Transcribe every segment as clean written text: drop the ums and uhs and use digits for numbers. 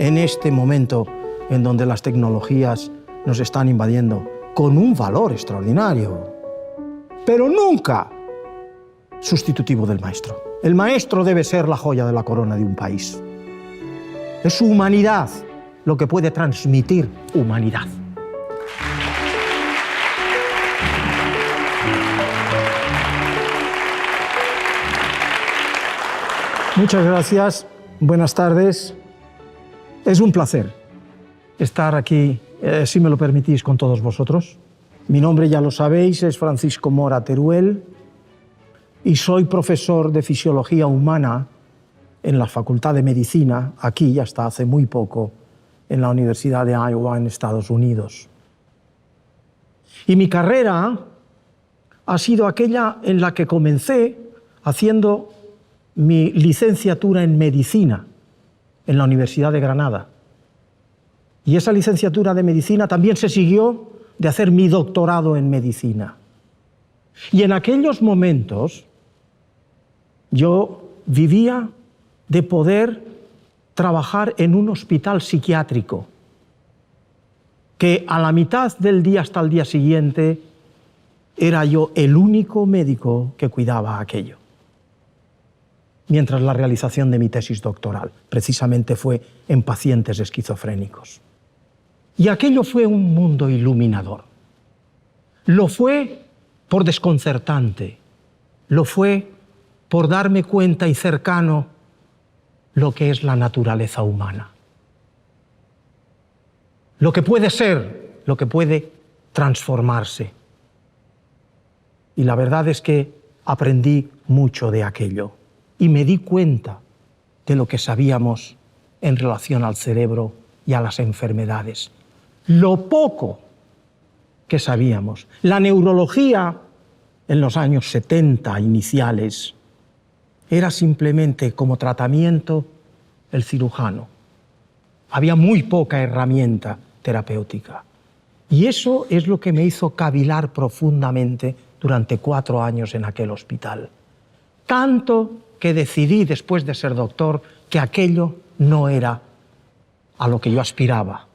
en este momento en donde las tecnologías nos están invadiendo con un valor extraordinario, pero nunca sustitutivo del maestro. El maestro debe ser la joya de la corona de un país. Es su humanidad lo que puede transmitir humanidad. Muchas gracias, buenas tardes. Es un placer estar aquí, si me lo permitís, con todos vosotros. Mi nombre, ya lo sabéis, es Francisco Mora Teruel y soy profesor de Fisiología Humana en la Facultad de Medicina, aquí hasta hace muy poco, en la Universidad de Iowa, en Estados Unidos. Y mi carrera ha sido aquella en la que comencé haciendo mi licenciatura en Medicina en la Universidad de Granada. Y esa licenciatura de Medicina también se siguió de hacer mi doctorado en Medicina. Y en aquellos momentos yo vivía de poder trabajar en un hospital psiquiátrico, que a la mitad del día hasta el día siguiente era yo el único médico que cuidaba aquello. Mientras la realización de mi tesis doctoral precisamente fue en pacientes esquizofrénicos. Y aquello fue un mundo iluminador. Lo fue por desconcertante, lo fue por darme cuenta y cercano lo que es la naturaleza humana. Lo que puede ser, lo que puede transformarse. Y la verdad es que aprendí mucho de aquello y me di cuenta de lo que sabíamos en relación al cerebro y a las enfermedades. Lo poco que sabíamos. La neurología en los años 70 iniciales era simplemente como tratamiento el cirujano. Había muy poca herramienta terapéutica. Y eso es lo que me hizo cavilar profundamente durante 4 años en aquel hospital. Tanto que decidí, después de ser doctor, que aquello no era a lo que yo aspiraba.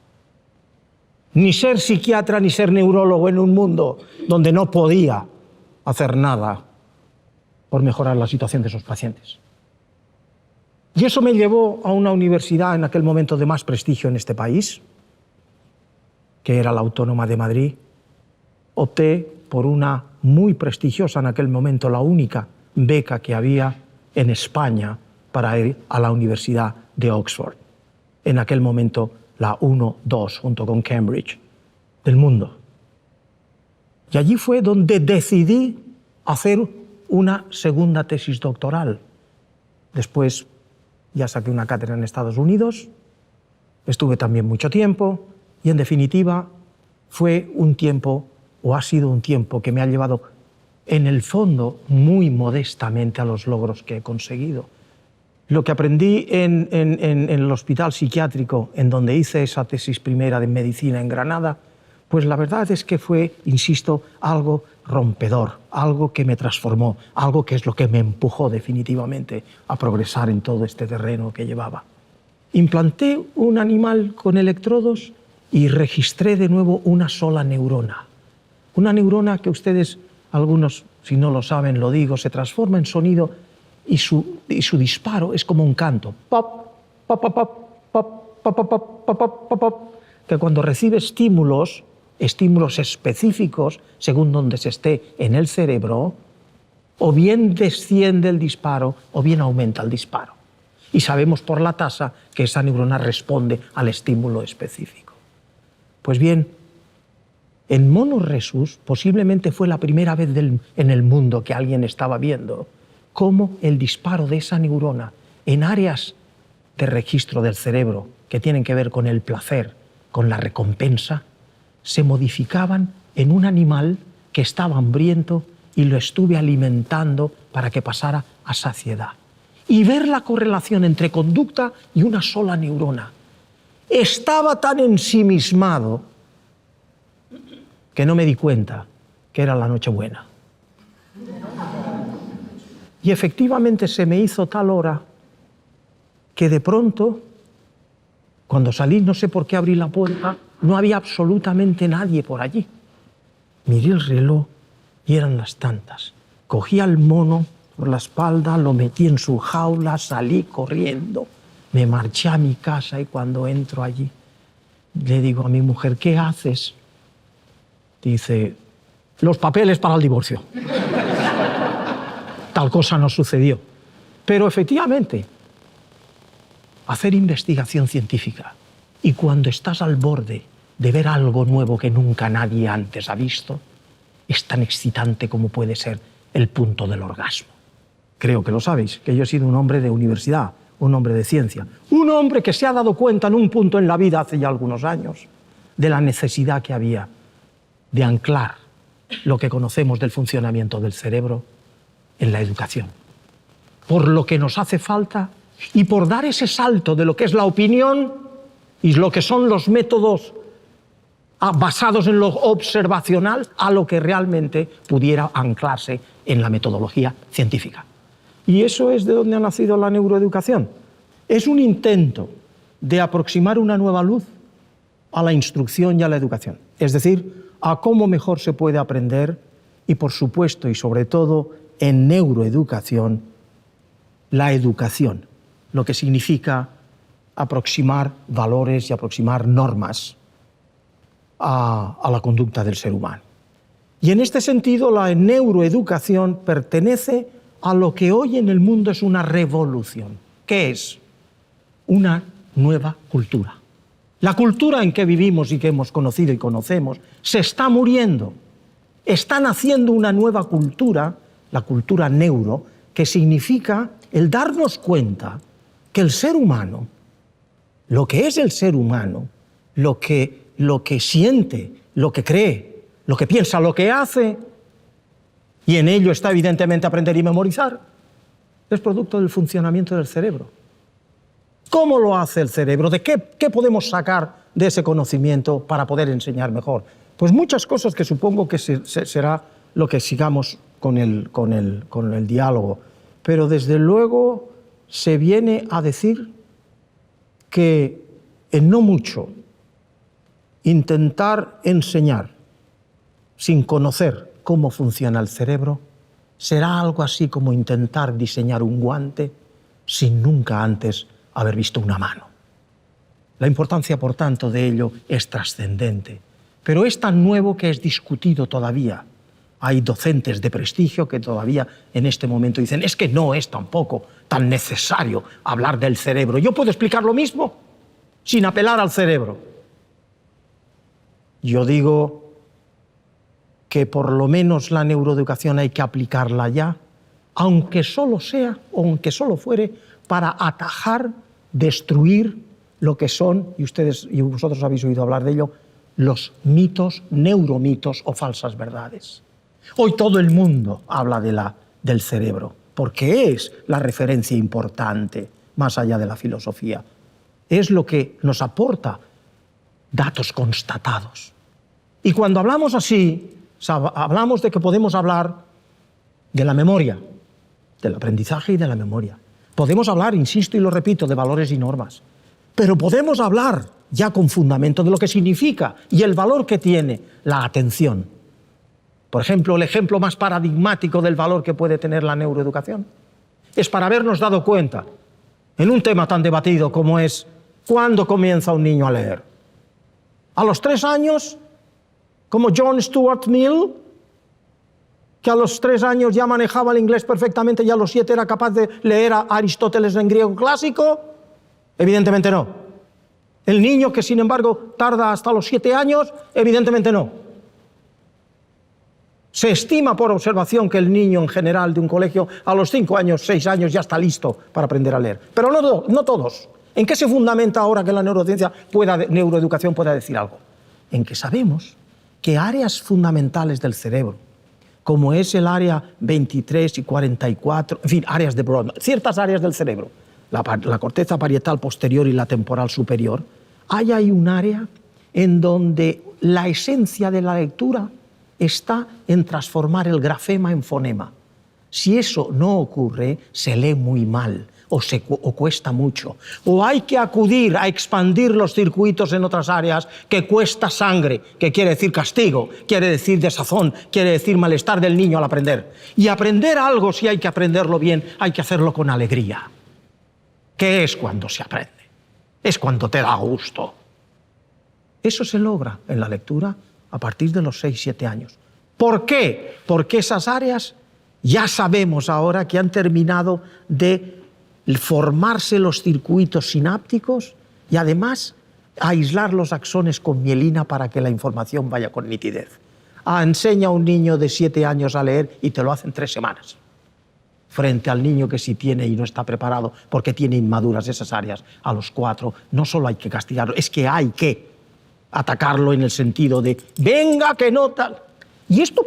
Ni ser psiquiatra ni ser neurólogo en un mundo donde no podía hacer nada por mejorar la situación de esos pacientes. Y eso me llevó a una universidad en aquel momento de más prestigio en este país, que era la Autónoma de Madrid. Opté por una muy prestigiosa, en aquel momento la única beca que había en España para ir a la Universidad de Oxford. En aquel momento la 1-2, junto con Cambridge, del mundo. Y allí fue donde decidí hacer una segunda tesis doctoral. Después ya saqué una cátedra en Estados Unidos, estuve también mucho tiempo y en definitiva fue un tiempo, o ha sido un tiempo que me ha llevado en el fondo muy modestamente a los logros que he conseguido. Lo que aprendí en el hospital psiquiátrico, en donde hice esa tesis primera de medicina en Granada, pues la verdad es que fue, insisto, algo rompedor, algo que me transformó, algo que es lo que me empujó definitivamente a progresar en todo este terreno que llevaba. Implanté un animal con electrodos y registré de nuevo una sola neurona. Una neurona que ustedes, algunos, si no lo saben, lo digo, se transforma en sonido y su disparo es como un canto. Pop, pop, pop, pop, pop, pop, pop, pop, pop, pop, pop, que cuando recibe estímulos específicos, según donde se esté en el cerebro, o bien desciende el disparo o bien aumenta el disparo. Y sabemos por la tasa que esa neurona responde al estímulo específico. Pues bien, en monos rhesus posiblemente fue la primera vez en el mundo que alguien estaba viendo cómo el disparo de esa neurona en áreas de registro del cerebro que tienen que ver con el placer, con la recompensa, se modificaban en un animal que estaba hambriento y lo estuve alimentando para que pasara a saciedad. Y ver la correlación entre conducta y una sola neurona. Estaba tan ensimismado que no me di cuenta que era la Nochebuena. Y efectivamente se me hizo tal hora que de pronto Cuando salí, no sé por qué abrí la puerta, no había absolutamente nadie por allí. Miré el reloj y eran las tantas. Cogí al mono por la espalda, lo metí en su jaula, salí corriendo, me marché a mi casa y cuando entro allí, le digo a mi mujer, ¿qué haces? Dice, los papeles para el divorcio. Tal cosa no sucedió. Pero efectivamente, hacer investigación científica y cuando estás al borde de ver algo nuevo que nunca nadie antes ha visto, es tan excitante como puede ser el punto del orgasmo. Creo que lo sabéis, que yo he sido un hombre de universidad, un hombre de ciencia, un hombre que se ha dado cuenta en un punto en la vida hace ya algunos años de la necesidad que había de anclar lo que conocemos del funcionamiento del cerebro en la educación. Por lo que nos hace falta y por dar ese salto de lo que es la opinión y lo que son los métodos basados en lo observacional a lo que realmente pudiera anclarse en la metodología científica. Y eso es de donde ha nacido la neuroeducación. Es un intento de aproximar una nueva luz a la instrucción y a la educación. Es decir, a cómo mejor se puede aprender y, por supuesto, y sobre todo en neuroeducación, la educación, lo que significa aproximar valores y aproximar normas a la conducta del ser humano. Y en este sentido, la neuroeducación pertenece a lo que hoy en el mundo es una revolución. ¿Qué es? Una nueva cultura. La cultura en que vivimos y que hemos conocido y conocemos se está muriendo. Está naciendo una nueva cultura, la cultura neuro, que significa el darnos cuenta que el ser humano, lo que es el ser humano, lo que siente, lo que cree, lo que piensa, lo que hace, y en ello está evidentemente aprender y memorizar, es producto del funcionamiento del cerebro. ¿Cómo lo hace el cerebro? ¿De qué podemos sacar de ese conocimiento para poder enseñar mejor? Pues muchas cosas que supongo que será lo que sigamos con el diálogo. Pero desde luego se viene a decir que en no mucho intentar enseñar sin conocer cómo funciona el cerebro será algo así como intentar diseñar un guante sin nunca antes haber visto una mano. La importancia, por tanto, de ello es trascendente, pero es tan nuevo que es discutido todavía. Hay docentes de prestigio que todavía en este momento dicen es que no es tampoco tan necesario hablar del cerebro. Yo puedo explicar lo mismo sin apelar al cerebro. Yo digo que por lo menos la neuroeducación hay que aplicarla ya, aunque solo sea, o aunque solo fuere, para atajar, destruir lo que son, y ustedes y vosotros habéis oído hablar de ello, los mitos, neuromitos o falsas verdades. Hoy todo el mundo habla del cerebro, porque es la referencia importante, más allá de la filosofía. Es lo que nos aporta datos constatados. Y cuando hablamos así, hablamos de que podemos hablar de la memoria, del aprendizaje y de la memoria. Podemos hablar, insisto y lo repito, de valores y normas. Pero podemos hablar ya con fundamento de lo que significa y el valor que tiene la atención. Por ejemplo, el ejemplo más paradigmático del valor que puede tener la neuroeducación es para habernos dado cuenta en un tema tan debatido como es ¿cuándo comienza un niño a leer? ¿A los 3 años? Como John Stuart Mill, que a los 3 años ya manejaba el inglés perfectamente y a los 7 era capaz de leer a Aristóteles en griego clásico. Evidentemente no. El niño que, sin embargo, tarda hasta los 7 años, evidentemente no. Se estima por observación que el niño en general de un colegio a los 5 años, 6 años ya está listo para aprender a leer. Pero no todos. ¿En qué se fundamenta ahora que la neuroeducación pueda decir algo? En que sabemos que áreas fundamentales del cerebro, como es el área 23 y 44, en fin, áreas de Broad, ciertas áreas del cerebro, la corteza parietal posterior y la temporal superior, hay ahí un área en donde la esencia de la lectura está en transformar el grafema en fonema. Si eso no ocurre, se lee muy mal, o cuesta mucho, o hay que acudir a expandir los circuitos en otras áreas que cuesta sangre, que quiere decir castigo, quiere decir desazón, quiere decir malestar del niño al aprender. Y aprender algo, si hay que aprenderlo bien, hay que hacerlo con alegría. ¿Qué es cuando se aprende? Es cuando te da gusto. Eso se logra en la lectura a partir de los 6-7 años. ¿Por qué? Porque esas áreas ya sabemos ahora que han terminado de formarse los circuitos sinápticos y además aislar los axones con mielina para que la información vaya con nitidez. Enseña a un niño de 7 años a leer y te lo hace en 3 semanas. Frente al niño que sí tiene y no está preparado porque tiene inmaduras esas áreas, a los 4, no solo hay que castigarlo, es que hay que atacarlo en el sentido de venga que no tal. Y esto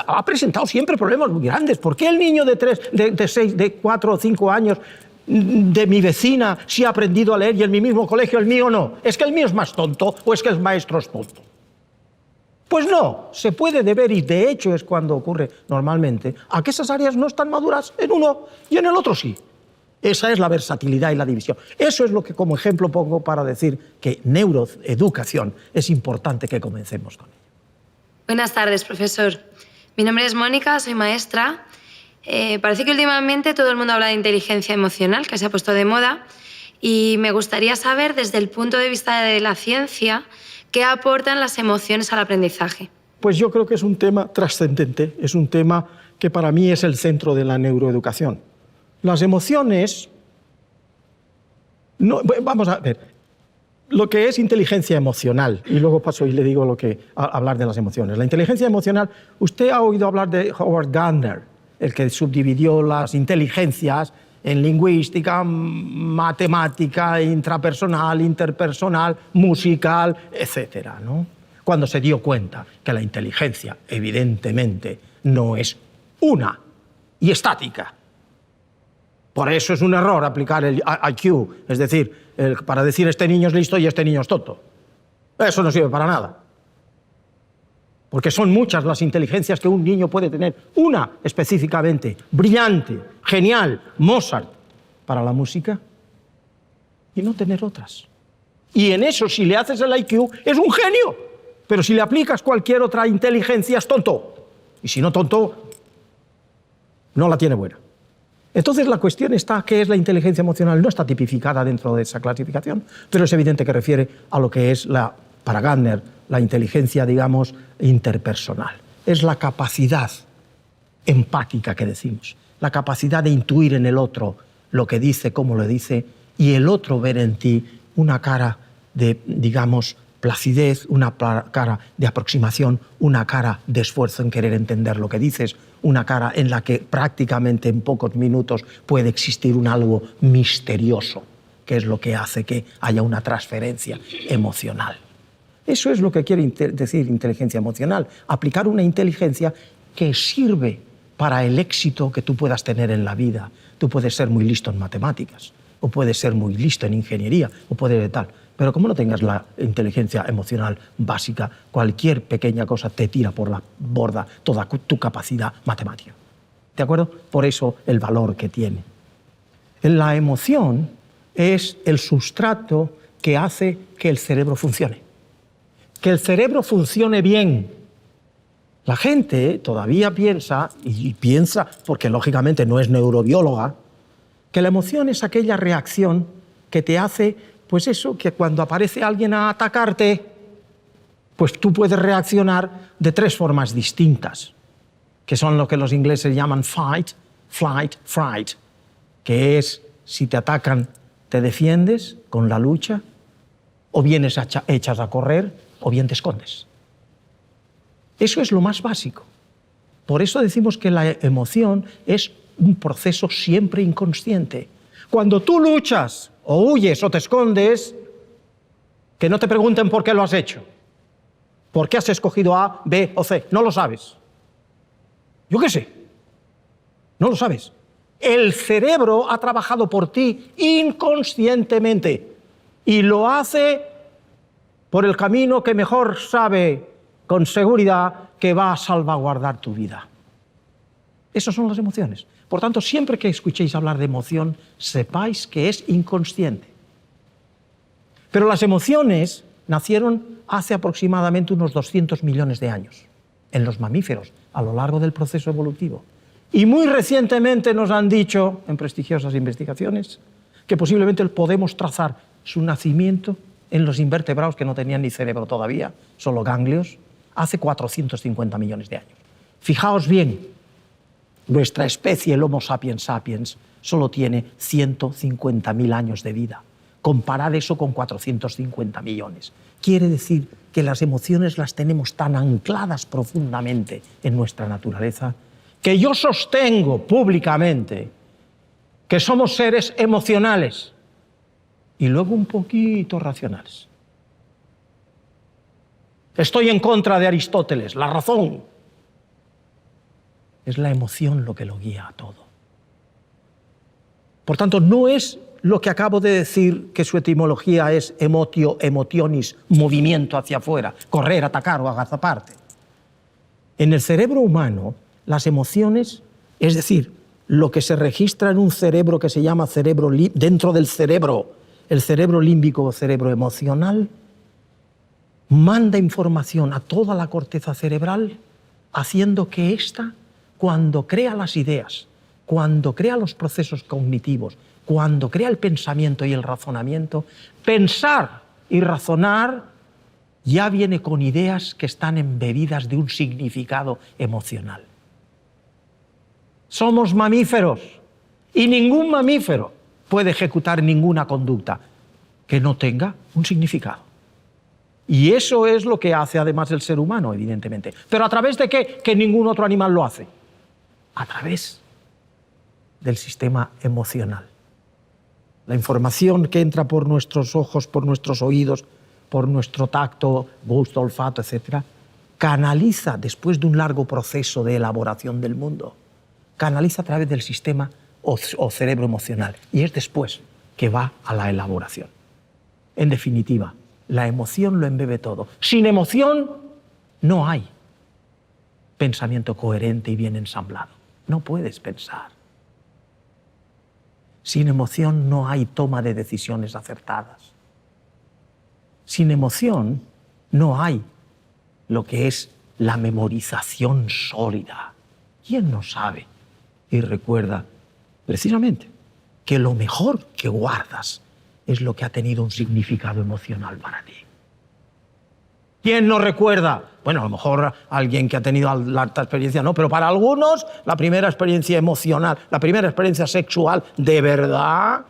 ha presentado siempre problemas muy grandes. ¿Por qué el niño de 4 o 5 años de mi vecina sí ha aprendido a leer y en mi mismo colegio el mío no? ¿Es que el mío es más tonto o es que el maestro es tonto? Pues no, se puede deber, y de hecho es cuando ocurre normalmente, a que esas áreas no están maduras en uno y en el otro sí. Esa es la versatilidad y la división. Eso es lo que como ejemplo pongo para decir que neuroeducación es importante que comencemos con ello. Buenas tardes, profesor. Mi nombre es Mónica, soy maestra. Parece que últimamente todo el mundo habla de inteligencia emocional, que se ha puesto de moda, y me gustaría saber, desde el punto de vista de la ciencia, qué aportan las emociones al aprendizaje. Pues yo creo que es un tema trascendente, es un tema que para mí es el centro de la neuroeducación. Las emociones... vamos a ver... Lo que es inteligencia emocional, y luego paso y le digo hablar de las emociones. La inteligencia emocional, usted ha oído hablar de Howard Gardner, el que subdividió las inteligencias en lingüística, matemática, intrapersonal, interpersonal, musical, etc., ¿no? Cuando se dio cuenta que la inteligencia, evidentemente, no es una y estática. Por eso es un error aplicar el IQ, es decir, para decir este niño es listo y este niño es tonto. Eso no sirve para nada. Porque son muchas las inteligencias que un niño puede tener. Una específicamente, brillante, genial, Mozart, para la música, y no tener otras. Y en eso, si le haces el IQ, es un genio. Pero si le aplicas cualquier otra inteligencia, es tonto. Y si no tonto, no la tiene buena. Entonces la cuestión está, ¿qué es la inteligencia emocional? No está tipificada dentro de esa clasificación, pero es evidente que refiere a lo que es, para Gardner, la inteligencia, digamos, interpersonal. Es la capacidad empática que decimos, la capacidad de intuir en el otro lo que dice, cómo lo dice, y el otro ver en ti una cara de, digamos, placidez, una cara de aproximación, una cara de esfuerzo en querer entender lo que dices, una cara en la que prácticamente en pocos minutos puede existir un algo misterioso, que es lo que hace que haya una transferencia emocional. Eso es lo que quiere decir inteligencia emocional, aplicar una inteligencia que sirve para el éxito que tú puedas tener en la vida. Tú puedes ser muy listo en matemáticas, o puedes ser muy listo en ingeniería, o puedes de tal. Pero como no tengas la inteligencia emocional básica, cualquier pequeña cosa te tira por la borda toda tu capacidad matemática. ¿De acuerdo? Por eso el valor que tiene. La emoción es el sustrato que hace que el cerebro funcione. Que el cerebro funcione bien. La gente todavía piensa, y piensa porque lógicamente no es neurobióloga, que la emoción es aquella reacción que te hace, pues eso, que cuando aparece alguien a atacarte, pues tú puedes reaccionar de 3 formas distintas, que son lo que los ingleses llaman fight, flight, fright, que es, si te atacan, te defiendes con la lucha, o bien echas a correr, o bien te escondes. Eso es lo más básico. Por eso decimos que la emoción es un proceso siempre inconsciente. Cuando tú luchas, o huyes, o te escondes, que no te pregunten por qué lo has hecho. ¿Por qué has escogido A, B o C? No lo sabes. Yo qué sé. No lo sabes. El cerebro ha trabajado por ti inconscientemente y lo hace por el camino que mejor sabe con seguridad que va a salvaguardar tu vida. Esas son las emociones. Por tanto, siempre que escuchéis hablar de emoción, sepáis que es inconsciente. Pero las emociones nacieron hace aproximadamente unos 200 millones de años en los mamíferos, a lo largo del proceso evolutivo. Y muy recientemente nos han dicho, en prestigiosas investigaciones, que posiblemente podemos trazar su nacimiento en los invertebrados que no tenían ni cerebro todavía, solo ganglios, hace 450 millones de años. Fijaos bien, nuestra especie, el Homo sapiens sapiens, solo tiene 150.000 años de vida. Comparad eso con 450 millones. Quiere decir que las emociones las tenemos tan ancladas profundamente en nuestra naturaleza que yo sostengo públicamente que somos seres emocionales y luego un poquito racionales. Estoy en contra de Aristóteles. La razón es la emoción lo que lo guía a todo. Por tanto, no es lo que acabo de decir, que su etimología es emotio, emotionis, movimiento hacia afuera, correr, atacar o agazaparte. En el cerebro humano, las emociones, es decir, lo que se registra en un cerebro que se llama cerebro, dentro del cerebro, el cerebro límbico o cerebro emocional, manda información a toda la corteza cerebral, haciendo que ésta, cuando crea las ideas, cuando crea los procesos cognitivos, cuando crea el pensamiento y el razonamiento, pensar y razonar ya viene con ideas que están embebidas de un significado emocional. Somos mamíferos y ningún mamífero puede ejecutar ninguna conducta que no tenga un significado. Y eso es lo que hace además el ser humano, evidentemente. ¿Pero a través de qué? Que ningún otro animal lo hace. A través del sistema emocional. La información que entra por nuestros ojos, por nuestros oídos, por nuestro tacto, gusto, olfato, etc., canaliza, después de un largo proceso de elaboración del mundo, canaliza a través del sistema o cerebro emocional. Y es después que va a la elaboración. En definitiva, la emoción lo embebe todo. Sin emoción no hay pensamiento coherente y bien ensamblado. No puedes pensar. Sin emoción no hay toma de decisiones acertadas. Sin emoción no hay lo que es la memorización sólida. ¿Quién no sabe y recuerda precisamente que lo mejor que guardas es lo que ha tenido un significado emocional para ti? ¿Quién no recuerda? Bueno, a lo mejor alguien que ha tenido alta experiencia no, pero para algunos la primera experiencia emocional, la primera experiencia sexual de verdad,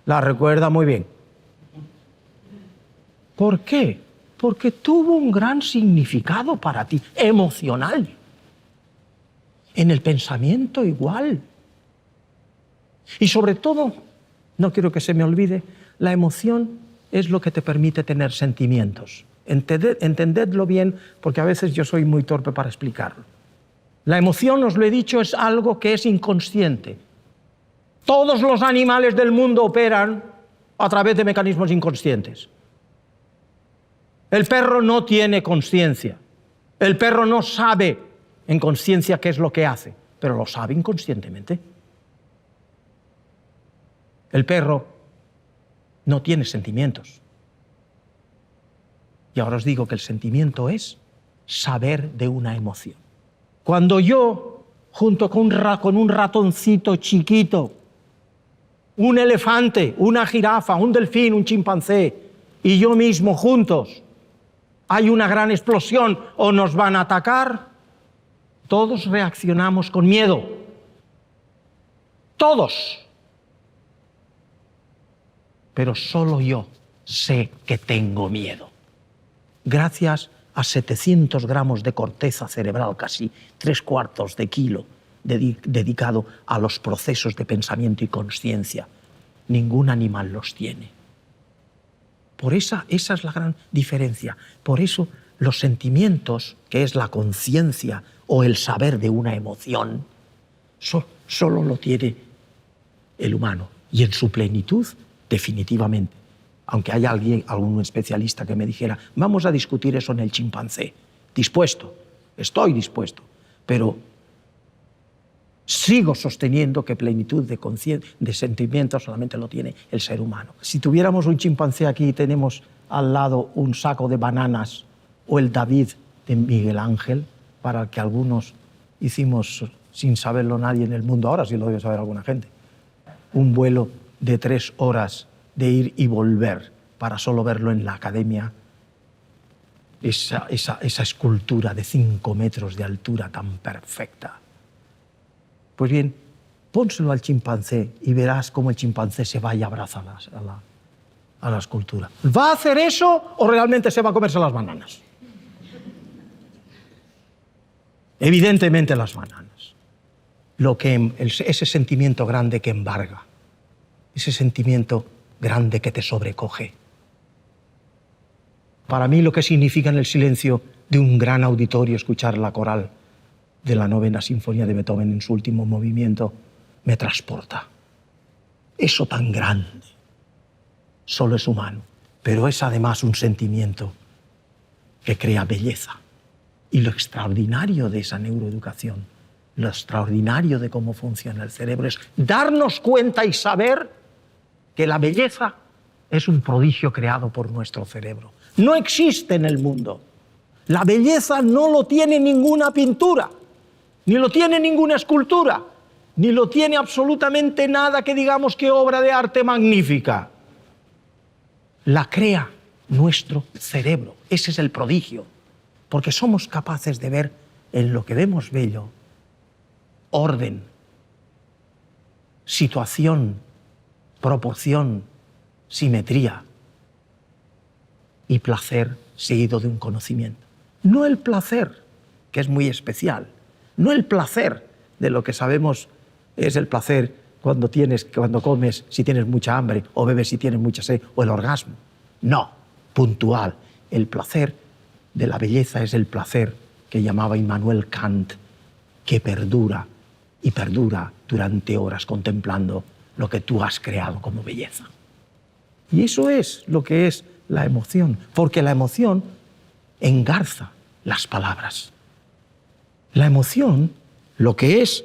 la recuerda muy bien. ¿Por qué? Porque tuvo un gran significado para ti, emocional. En el pensamiento igual. Y sobre todo, no quiero que se me olvide, la emoción es lo que te permite tener sentimientos. Entendedlo bien, porque a veces yo soy muy torpe para explicarlo. La emoción, os lo he dicho, es algo que es inconsciente. Todos los animales del mundo operan a través de mecanismos inconscientes. El perro no tiene conciencia. El perro no sabe en conciencia qué es lo que hace, pero lo sabe inconscientemente. El perro no tiene sentimientos. Y ahora os digo que el sentimiento es saber de una emoción. Cuando yo, junto con un ratoncito chiquito, un elefante, una jirafa, un delfín, un chimpancé, y yo mismo juntos, hay una gran explosión o nos van a atacar, todos reaccionamos con miedo. Todos. Pero solo yo sé que tengo miedo. Gracias a 700 gramos de corteza cerebral, casi 3/4 de kilo, dedicado a los procesos de pensamiento y consciencia. Ningún animal los tiene. Por esa es la gran diferencia. Por eso los sentimientos, que es la conciencia o el saber de una emoción, solo lo tiene el humano. Y en su plenitud, definitivamente. Aunque haya algún especialista que me dijera, vamos a discutir eso en el chimpancé. Dispuesto, estoy dispuesto. Pero Sigo sosteniendo que plenitud de sentimientos solamente lo tiene el ser humano. Si tuviéramos un chimpancé aquí y tenemos al lado un saco de bananas o el David de Miguel Ángel, para el que algunos hicimos, sin saberlo nadie en el mundo, ahora sí lo debe saber alguna gente, un vuelo de 3 horas de ir y volver para solo verlo en la academia, esa escultura de 5 metros de altura tan perfecta. Pues bien, pónselo al chimpancé y verás cómo el chimpancé se va y abraza a la escultura. ¿Va a hacer eso o realmente se va a comerse las bananas? Evidentemente las bananas. Ese sentimiento grande que embarga, ese sentimiento grande que te sobrecoge. Para mí lo que significa en el silencio de un gran auditorio escuchar la coral de la 9ª Sinfonía de Beethoven en su último movimiento me transporta. Eso tan grande solo es humano, pero es además un sentimiento que crea belleza. Y lo extraordinario de esa neuroeducación, lo extraordinario de cómo funciona el cerebro es darnos cuenta y saber que la belleza es un prodigio creado por nuestro cerebro. No existe en el mundo. La belleza no lo tiene ninguna pintura, ni lo tiene ninguna escultura, ni lo tiene absolutamente nada que digamos que obra de arte magnífica. La crea nuestro cerebro. Ese es el prodigio. Porque somos capaces de ver en lo que vemos bello orden, situación, proporción, simetría y placer seguido de un conocimiento. No el placer, que es muy especial, no el placer de lo que sabemos es el placer cuando comes si tienes mucha hambre o bebes si tienes mucha sed o el orgasmo. No, puntual. El placer de la belleza es el placer que llamaba Immanuel Kant, que perdura y perdura durante horas contemplando lo que tú has creado como belleza. Y eso es lo que es la emoción, porque la emoción engarza las palabras. La emoción, lo que es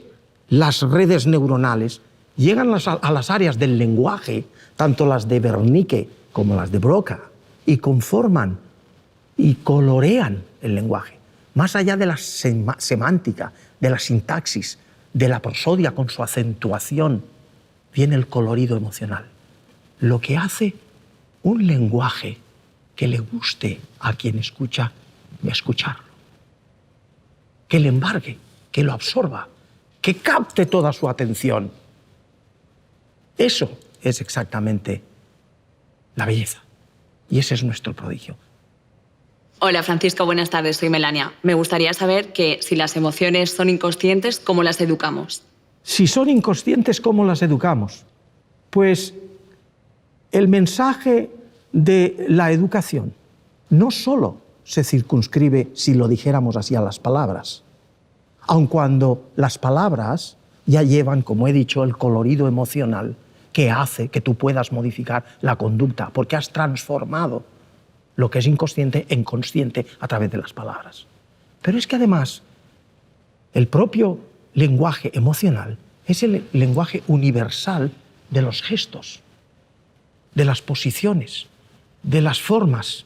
las redes neuronales, llegan a las áreas del lenguaje, tanto las de Wernicke como las de Broca, y conforman y colorean el lenguaje. Más allá de la semántica, de la sintaxis, de la prosodia con su acentuación, viene el colorido emocional. Lo que hace un lenguaje que le guste a quien escucha, escucharlo. Que le embargue, que lo absorba, que capte toda su atención. Eso es exactamente la belleza. Y ese es nuestro prodigio. Hola Francisco, buenas tardes, soy Melania. Me gustaría saber que si las emociones son inconscientes, ¿cómo las educamos? Si son inconscientes, ¿cómo las educamos? Pues el mensaje de la educación no solo se circunscribe, si lo dijéramos así, a las palabras, aun cuando las palabras ya llevan, como he dicho, el colorido emocional que hace que tú puedas modificar la conducta, porque has transformado lo que es inconsciente en consciente a través de las palabras. Pero es que además el propio lenguaje emocional es el lenguaje universal de los gestos, de las posiciones, de las formas,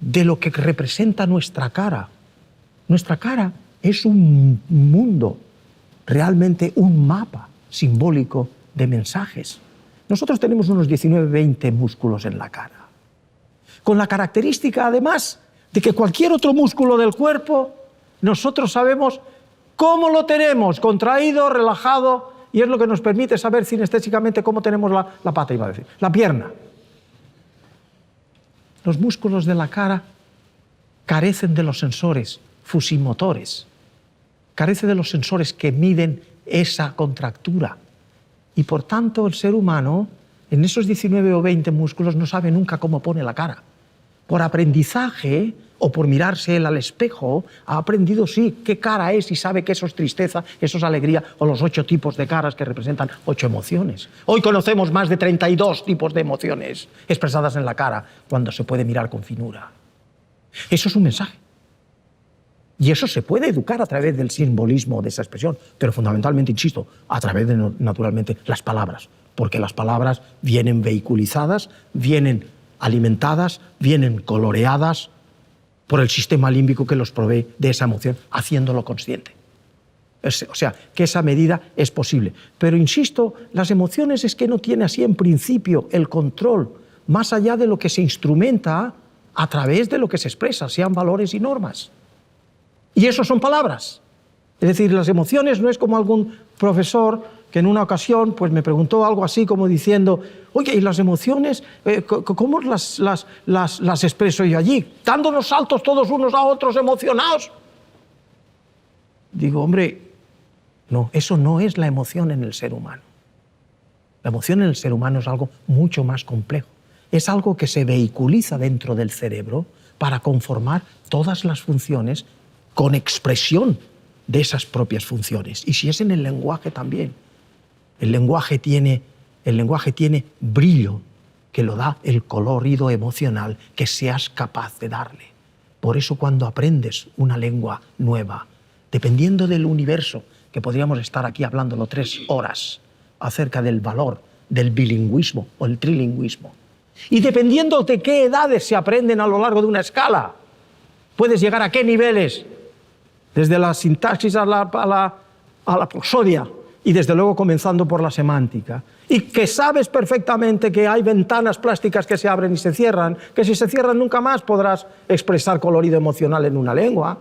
de lo que representa nuestra cara. Nuestra cara es un mundo, realmente un mapa simbólico de mensajes. Nosotros tenemos unos 19-20 músculos en la cara, con la característica además de que cualquier otro músculo del cuerpo nosotros sabemos cómo lo tenemos, contraído, relajado, y es lo que nos permite saber cinestésicamente cómo tenemos la pata, iba a decir, la pierna. Los músculos de la cara carecen de los sensores fusimotores, carecen de los sensores que miden esa contractura. Y por tanto el ser humano, en esos 19 o 20 músculos, no sabe nunca cómo pone la cara. Por aprendizaje o por mirarse él al espejo, ha aprendido, sí, qué cara es y sabe que eso es tristeza, eso es alegría, o los 8 tipos de caras que representan 8 emociones. Hoy conocemos más de 32 tipos de emociones expresadas en la cara, cuando se puede mirar con finura. Eso es un mensaje. Y eso se puede educar a través del simbolismo de esa expresión, pero fundamentalmente, insisto, a través de, naturalmente, las palabras, porque las palabras vienen vehiculizadas, vienen alimentadas, vienen coloreadas por el sistema límbico que los provee de esa emoción, haciéndolo consciente. O sea, que esa medida es posible. Pero, insisto, las emociones es que no tiene así en principio el control, más allá de lo que se instrumenta a través de lo que se expresa, sean valores y normas. Y eso son palabras. Es decir, las emociones no es como algún profesor que en una ocasión pues, me preguntó algo así como diciendo, oye, ¿y las emociones, cómo las expreso yo allí? ¿Dándonos saltos todos unos a otros emocionados? Digo, hombre, no, eso no es la emoción en el ser humano. La emoción en el ser humano es algo mucho más complejo. Es algo que se vehiculiza dentro del cerebro para conformar todas las funciones con expresión de esas propias funciones. Y si es en el lenguaje también. El lenguaje tiene brillo que lo da el colorido emocional que seas capaz de darle. Por eso cuando aprendes una lengua nueva, dependiendo del universo, que podríamos estar aquí hablándolo 3 horas acerca del valor del bilingüismo o el trilingüismo, y dependiendo de qué edades se aprenden a lo largo de una escala, puedes llegar a qué niveles, desde la sintaxis a la prosodia y desde luego comenzando por la semántica. Y que sabes perfectamente que hay ventanas plásticas que se abren y se cierran, que si se cierran nunca más podrás expresar colorido emocional en una lengua.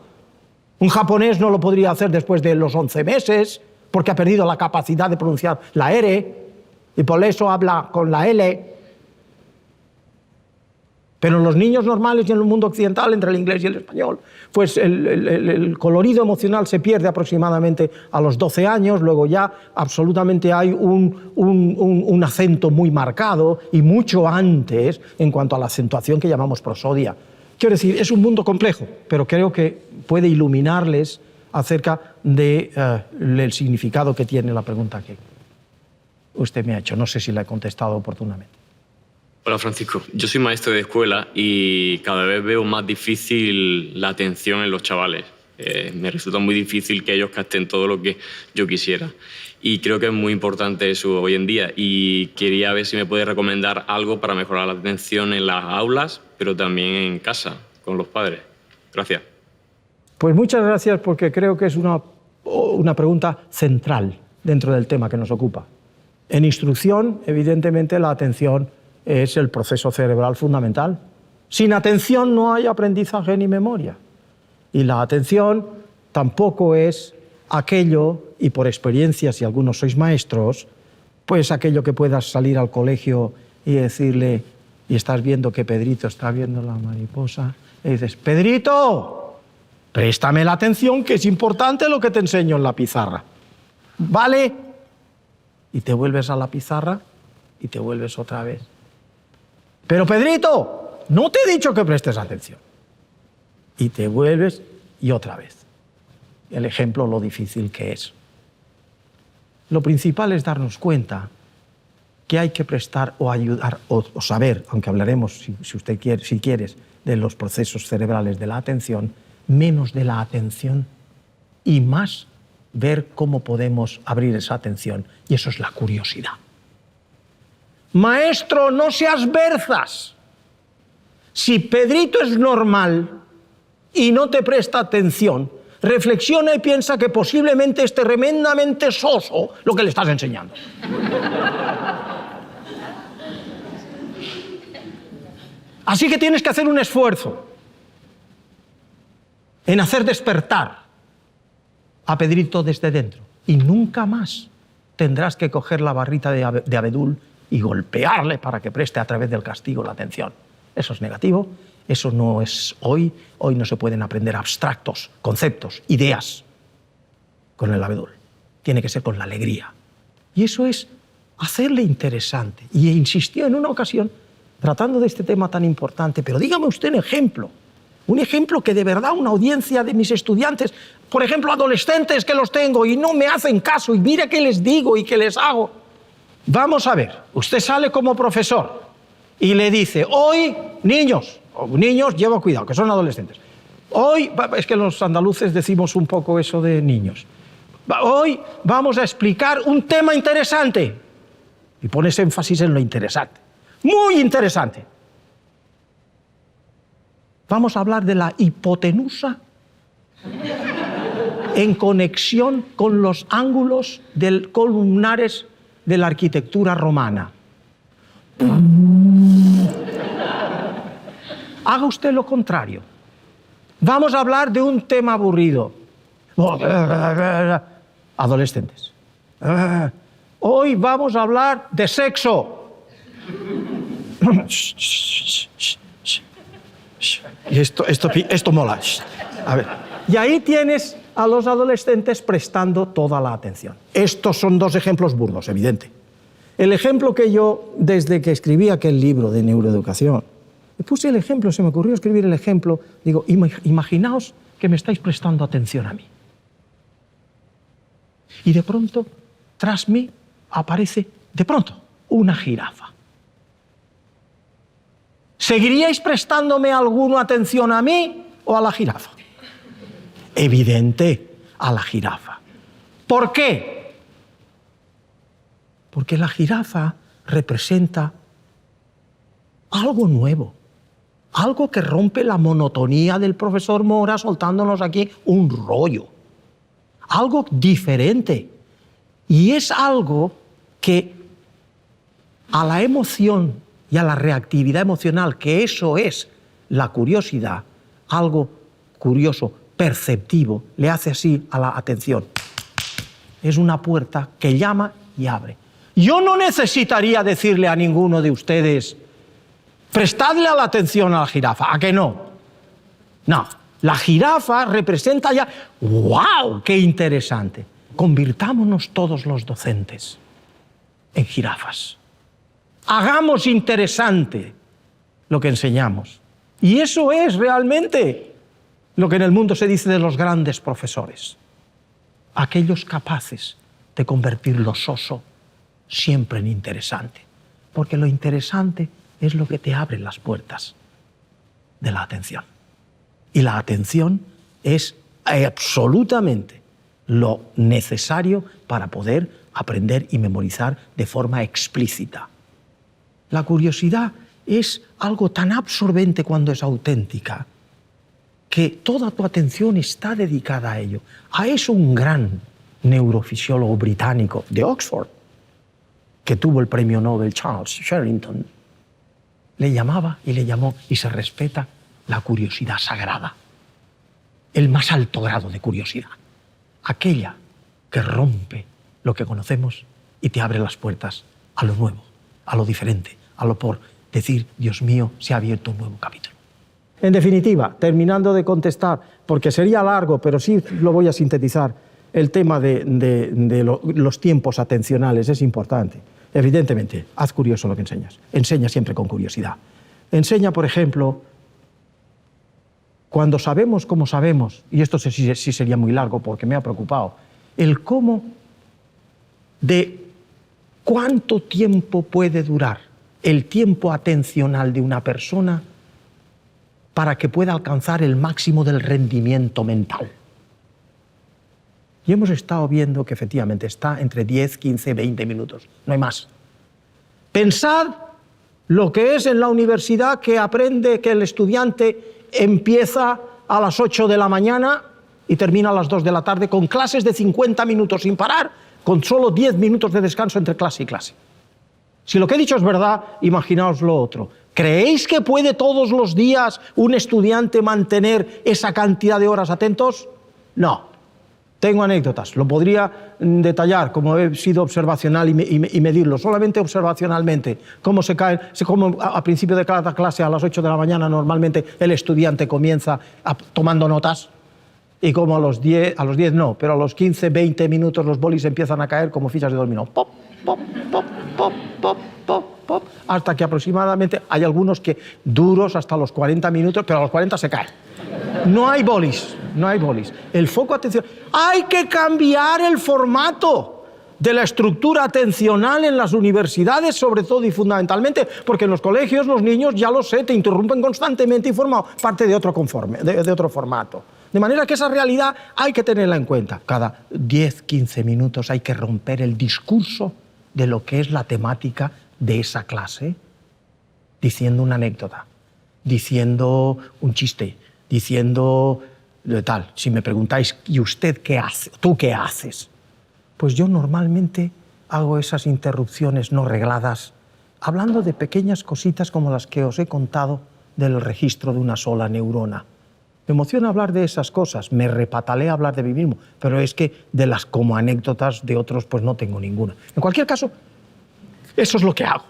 Un japonés no lo podría hacer después de los 11 meses porque ha perdido la capacidad de pronunciar la R y por eso habla con la L. Pero en los niños normales y en el mundo occidental, entre el inglés y el español, pues el colorido emocional se pierde aproximadamente a los 12 años, luego ya absolutamente hay un acento muy marcado y mucho antes en cuanto a la acentuación que llamamos prosodia. Quiero decir, es un mundo complejo, pero creo que puede iluminarles acerca del significado que tiene la pregunta que usted me ha hecho. No sé si la he contestado oportunamente. Hola Francisco, yo soy maestro de escuela y cada vez veo más difícil la atención en los chavales. Me resulta muy difícil que ellos capten todo lo que yo quisiera y creo que es muy importante eso hoy en día y quería ver si me puede recomendar algo para mejorar la atención en las aulas, pero también en casa, con los padres. Gracias. Pues muchas gracias porque creo que es una pregunta central dentro del tema que nos ocupa. En instrucción, evidentemente, la atención es el proceso cerebral fundamental. Sin atención no hay aprendizaje ni memoria. Y la atención tampoco es aquello, y por experiencia, si algunos sois maestros, pues aquello que puedas salir al colegio y decirle, y estás viendo que Pedrito está viendo la mariposa, y dices, Pedrito, préstame la atención que es importante lo que te enseño en la pizarra. ¿Vale? Y te vuelves a la pizarra y te vuelves otra vez. Pero Pedrito, no te he dicho que prestes atención. Y te vuelves y otra vez. El ejemplo, lo difícil que es. Lo principal es darnos cuenta que hay que prestar o ayudar o saber, aunque hablaremos, si usted quiere, si quieres, de los procesos cerebrales de la atención, menos de la atención y más ver cómo podemos abrir esa atención. Y eso es la curiosidad. Maestro, no seas berzas. Si Pedrito es normal y no te presta atención, reflexiona y piensa que posiblemente es tremendamente soso lo que le estás enseñando. Así que tienes que hacer un esfuerzo en hacer despertar a Pedrito desde dentro. Y nunca más tendrás que coger la barrita de abedul y golpearle para que preste a través del castigo la atención. Eso es negativo, eso no es hoy. Hoy no se pueden aprender abstractos, conceptos, ideas con el abedul. Tiene que ser con la alegría. Y eso es hacerle interesante. Y insistió en una ocasión, tratando de este tema tan importante, pero dígame usted un ejemplo que de verdad una audiencia de mis estudiantes, por ejemplo, adolescentes que los tengo y no me hacen caso, y mira qué les digo y qué les hago. Vamos a ver, usted sale como profesor y le dice, hoy, niños, lleva cuidado, que son adolescentes, Hoy, es que los andaluces decimos un poco eso de niños. Hoy vamos a explicar un tema interesante. Y pones énfasis en lo interesante. Muy interesante. Vamos a hablar de la hipotenusa en conexión con los ángulos columnares de la arquitectura romana. Haga usted lo contrario. Vamos a hablar de un tema aburrido. Adolescentes. Hoy vamos a hablar de sexo. Y esto mola. A ver. Y ahí tienes a los adolescentes prestando toda la atención. Estos son dos ejemplos burdos, evidente. El ejemplo que yo, desde que escribí aquel libro de neuroeducación, me puse el ejemplo, se me ocurrió escribir el ejemplo, digo, imaginaos que me estáis prestando atención a mí. Y de pronto, tras mí, aparece, de pronto, una jirafa. ¿Seguiríais prestándome alguna atención a mí o a la jirafa? Evidente, a la jirafa. ¿Por qué? Porque la jirafa representa algo nuevo, algo que rompe la monotonía del profesor Mora soltándonos aquí un rollo, algo diferente. Y es algo que a la emoción y a la reactividad emocional, que eso es la curiosidad, algo curioso, perceptivo, le hace así a la atención. Es una puerta que llama y abre. Yo no necesitaría decirle a ninguno de ustedes, prestadle la atención a la jirafa, ¿a que no? No, la jirafa representa ya, ¡wow! ¡Qué interesante! Convirtámonos todos los docentes en jirafas. Hagamos interesante lo que enseñamos. Y eso es realmente lo que en el mundo se dice de los grandes profesores. Aquellos capaces de convertir lo soso siempre en interesante. Porque lo interesante es lo que te abre las puertas de la atención. Y la atención es absolutamente lo necesario para poder aprender y memorizar de forma explícita. La curiosidad es algo tan absorbente cuando es auténtica que toda tu atención está dedicada a ello. A eso un gran neurofisiólogo británico de Oxford, que tuvo el premio Nobel, Charles Sherrington, le llamaba y le llamó, y se respeta, la curiosidad sagrada. El más alto grado de curiosidad. Aquella que rompe lo que conocemos y te abre las puertas a lo nuevo, a lo diferente, a lo por decir, Dios mío, se ha abierto un nuevo capítulo. En definitiva, terminando de contestar, porque sería largo, pero sí lo voy a sintetizar, el tema de los tiempos atencionales es importante. Evidentemente, haz curioso lo que enseñas. Enseña siempre con curiosidad. Enseña, por ejemplo, cuando sabemos cómo sabemos, y esto sí sería muy largo porque me ha preocupado, el cómo de cuánto tiempo puede durar el tiempo atencional de una persona para que pueda alcanzar el máximo del rendimiento mental. Y hemos estado viendo que efectivamente está entre 10, 15, 20 minutos, no hay más. Pensad lo que es en la universidad, que aprende que el estudiante empieza a las 8 de la mañana y termina a las 2 de la tarde con clases de 50 minutos sin parar, con solo 10 minutos de descanso entre clase y clase. Si lo que he dicho es verdad, imaginaos lo otro. ¿Creéis que puede todos los días un estudiante mantener esa cantidad de horas atentos? No. Tengo anécdotas, lo podría detallar, como he sido observacional y medirlo, solamente observacionalmente. Cómo se cae, cómo a principio de cada clase a las 8 de la mañana normalmente el estudiante comienza tomando notas y como a los 10 no, pero a los 15, 20 minutos los bolis empiezan a caer como fichas de dominó. Pop, pop, pop, pop, pop, pop, pop, hasta que aproximadamente hay algunos que duros hasta los 40 minutos, pero a los 40 se caen. No hay bolis, no hay bolis. El foco de atención. Hay que cambiar el formato. de la estructura atencional en las universidades, sobre todo y fundamentalmente, porque en los colegios los niños, ya lo sé, te interrumpen constantemente y forman parte de otro formato. De manera que esa realidad hay que tenerla en cuenta. Cada 10, 15 minutos hay que romper el discurso de lo que es la temática de esa clase, diciendo una anécdota, diciendo un chiste, diciendo tal. Si me preguntáis, ¿y usted qué hace? ¿Tú qué haces? Pues yo normalmente hago esas interrupciones no regladas, hablando de pequeñas cositas como las que os he contado del registro de una sola neurona. Me emociona hablar de esas cosas, me repatalea hablar de mí mismo, pero es que de las como anécdotas de otros pues no tengo ninguna. En cualquier caso, eso es lo que hago.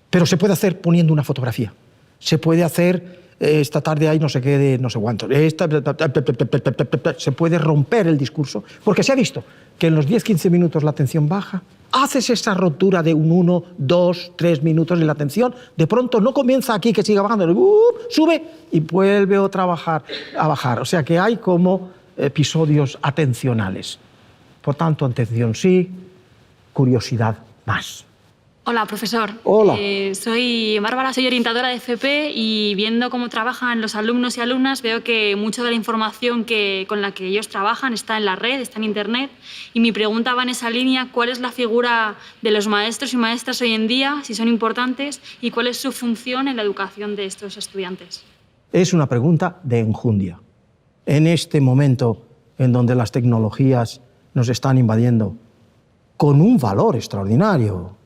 Pero se puede hacer poniendo una fotografía. Se puede hacer esta tarde hay no sé qué de no sé cuánto. Se puede romper el discurso, porque se ha visto que en los 10-15 minutos la atención baja. Haces esa rotura de un 1, 2, 3 minutos en la atención, de pronto no comienza aquí que siga bajando, sube y vuelve a bajar. O sea que hay como episodios atencionales. Por tanto, atención sí, curiosidad más. Hola, profesor. Hola. Soy Bárbara, soy orientadora de FP y viendo cómo trabajan los alumnos y alumnas veo que mucha de la información con la que ellos trabajan está en la red, está en Internet. Y mi pregunta va en esa línea: ¿cuál es la figura de los maestros y maestras hoy en día, si son importantes, y cuál es su función en la educación de estos estudiantes? Es una pregunta de enjundia. En este momento en donde las tecnologías nos están invadiendo con un valor extraordinario,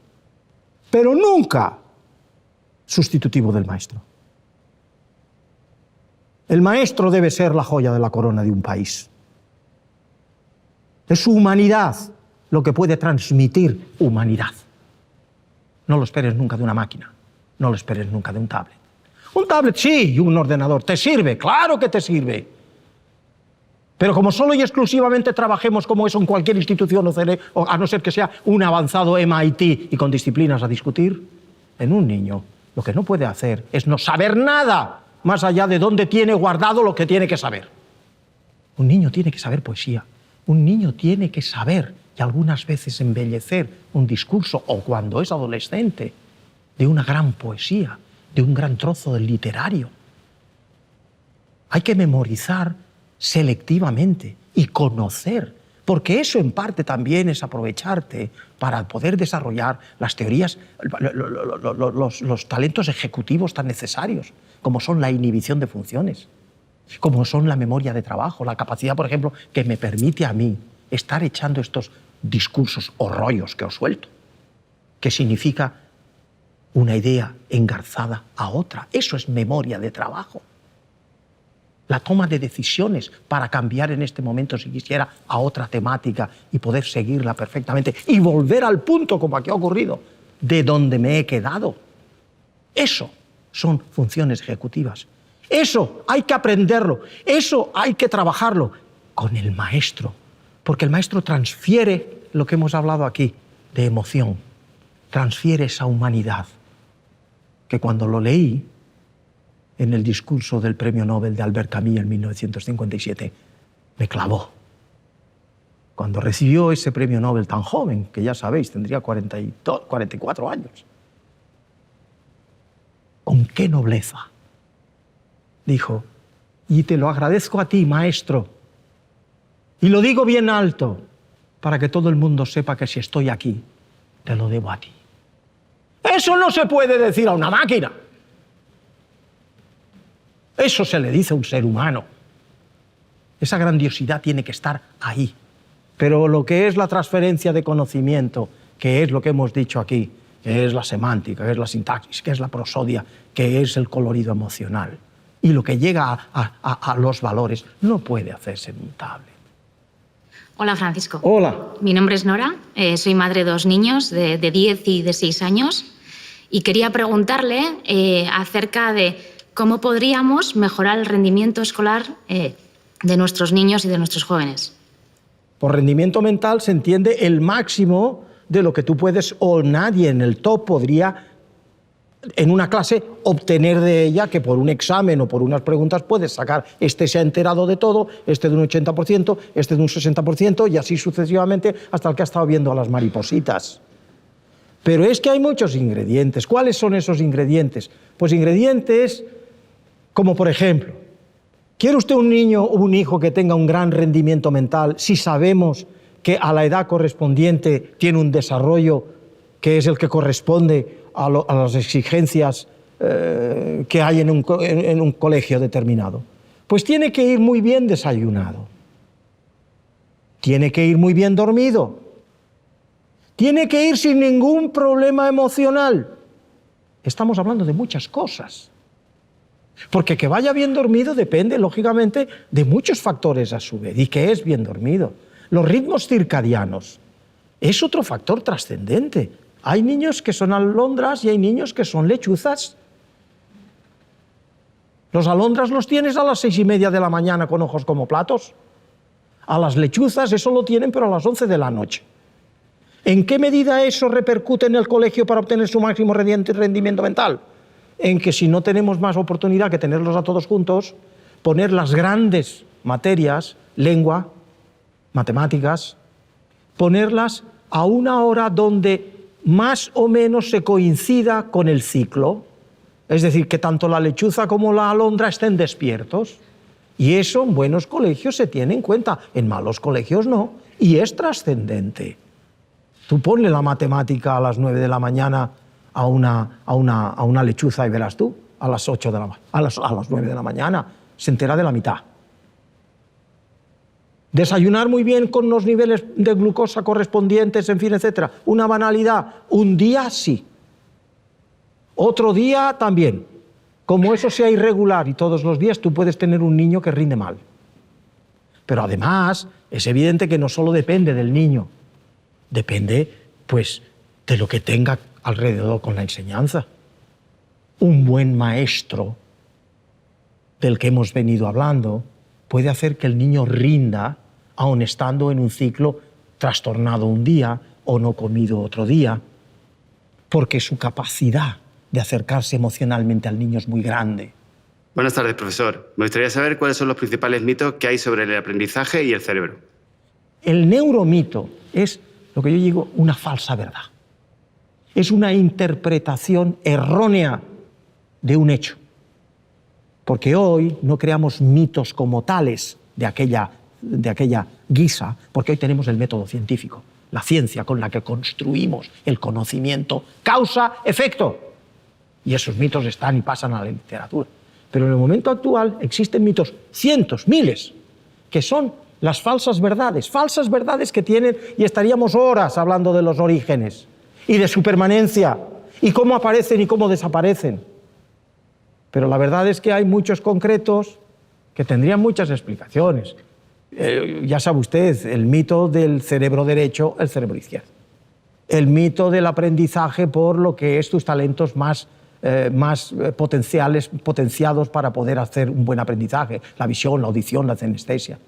pero nunca sustitutivo del maestro. El maestro debe ser la joya de la corona de un país. Es su humanidad lo que puede transmitir humanidad. No lo esperes nunca de una máquina, no lo esperes nunca de un tablet. Un tablet sí, y un ordenador, ¿te sirve? Claro que te sirve. Pero como solo y exclusivamente trabajemos como eso en cualquier institución, o a no ser que sea un avanzado MIT y con disciplinas a discutir, en un niño lo que no puede hacer es no saber nada más allá de dónde tiene guardado lo que tiene que saber. Un niño tiene que saber poesía, un niño tiene que saber y algunas veces embellecer un discurso, o cuando es adolescente, de una gran poesía, de un gran trozo del literario. Hay que memorizar selectivamente y conocer, porque eso en parte también es aprovecharte para poder desarrollar las teorías, los talentos ejecutivos tan necesarios, como son la inhibición de funciones, como son la memoria de trabajo, la capacidad, por ejemplo, que me permite a mí estar echando estos discursos o rollos que os suelto, que significa una idea engarzada a otra. Eso es memoria de trabajo. La toma de decisiones para cambiar en este momento, si quisiera, a otra temática y poder seguirla perfectamente y volver al punto, como aquí ha ocurrido, de donde me he quedado. Eso son funciones ejecutivas. Eso hay que aprenderlo, eso hay que trabajarlo con el maestro, porque el maestro transfiere lo que hemos hablado aquí de emoción, transfiere esa humanidad que cuando lo leí en el discurso del Premio Nobel de Albert Camus en 1957, me clavó. Cuando recibió ese Premio Nobel tan joven, que ya sabéis, tendría 44 años. ¿Con qué nobleza? Dijo, y te lo agradezco a ti, maestro, y lo digo bien alto, para que todo el mundo sepa que si estoy aquí, te lo debo a ti. Eso no se puede decir a una máquina. Eso se le dice a un ser humano. Esa grandiosidad tiene que estar ahí. Pero lo que es la transferencia de conocimiento, que es lo que hemos dicho aquí, que es la semántica, que es la sintaxis, que es la prosodia, que es el colorido emocional, y lo que llega a los valores, no puede hacerse en un tablet. Hola, Francisco. Hola. Mi nombre es Nora, soy madre de 2 niños de 10 y de 6 años, y quería preguntarle acerca de cómo podríamos mejorar el rendimiento escolar de nuestros niños y de nuestros jóvenes. Por rendimiento mental se entiende el máximo de lo que tú puedes, o nadie en el top podría en una clase obtener de ella que por un examen o por unas preguntas puedes sacar, este se ha enterado de todo, este de un 80%, este de un 60% y así sucesivamente hasta el que ha estado viendo a las maripositas. Pero es que hay muchos ingredientes. ¿Cuáles son esos ingredientes? Pues ingredientes como, por ejemplo, ¿quiere usted un niño o un hijo que tenga un gran rendimiento mental si sabemos que a la edad correspondiente tiene un desarrollo que es el que corresponde a las exigencias que hay en un colegio determinado? Pues tiene que ir muy bien desayunado, tiene que ir muy bien dormido, tiene que ir sin ningún problema emocional. Estamos hablando de muchas cosas. Porque que vaya bien dormido depende, lógicamente, de muchos factores a su vez. ¿Y qué es bien dormido? Los ritmos circadianos es otro factor trascendente. Hay niños que son alondras y hay niños que son lechuzas. Los alondras los tienes a las 6:30 de la mañana con ojos como platos. A las lechuzas eso lo tienen, pero a las 11 de la noche. ¿En qué medida eso repercute en el colegio para obtener su máximo rendimiento mental? En que si no tenemos más oportunidad que tenerlos a todos juntos, poner las grandes materias, lengua, matemáticas, ponerlas a una hora donde más o menos se coincida con el ciclo, es decir, que tanto la lechuza como la alondra estén despiertos. Y eso en buenos colegios se tiene en cuenta, en malos colegios no, y es trascendente. Tú ponle la matemática a las 9 de la mañana a una lechuza y verás tú, a las 9 de la mañana, se entera de la mitad. Desayunar muy bien con los niveles de glucosa correspondientes, en fin, etcétera. Una banalidad. Un día sí. Otro día también. Como eso sea irregular y todos los días, tú puedes tener un niño que rinde mal. Pero además, es evidente que no solo depende del niño, depende, pues, de lo que tenga alrededor con la enseñanza. Un buen maestro, del que hemos venido hablando, puede hacer que el niño rinda, aun estando en un ciclo trastornado un día o no comido otro día, porque su capacidad de acercarse emocionalmente al niño es muy grande. Buenas tardes, profesor. Me gustaría saber cuáles son los principales mitos que hay sobre el aprendizaje y el cerebro. El neuromito es lo que yo digo una falsa verdad. Es una interpretación errónea de un hecho. Porque hoy no creamos mitos como tales de aquella guisa, porque hoy tenemos el método científico, la ciencia con la que construimos el conocimiento, causa-efecto. Y esos mitos están y pasan a la literatura. Pero en el momento actual existen mitos, cientos, miles, que son las falsas verdades que tienen, y estaríamos horas hablando de los orígenes y de su permanencia y cómo aparecen y cómo desaparecen. Pero la verdad es que hay muchos concretos que tendrían muchas explicaciones. Ya sabe usted, el mito del cerebro derecho, el cerebro izquierdo. El mito del aprendizaje por lo que es tus talentos más potenciados para poder hacer un buen aprendizaje. La visión, la audición, la sinestesia.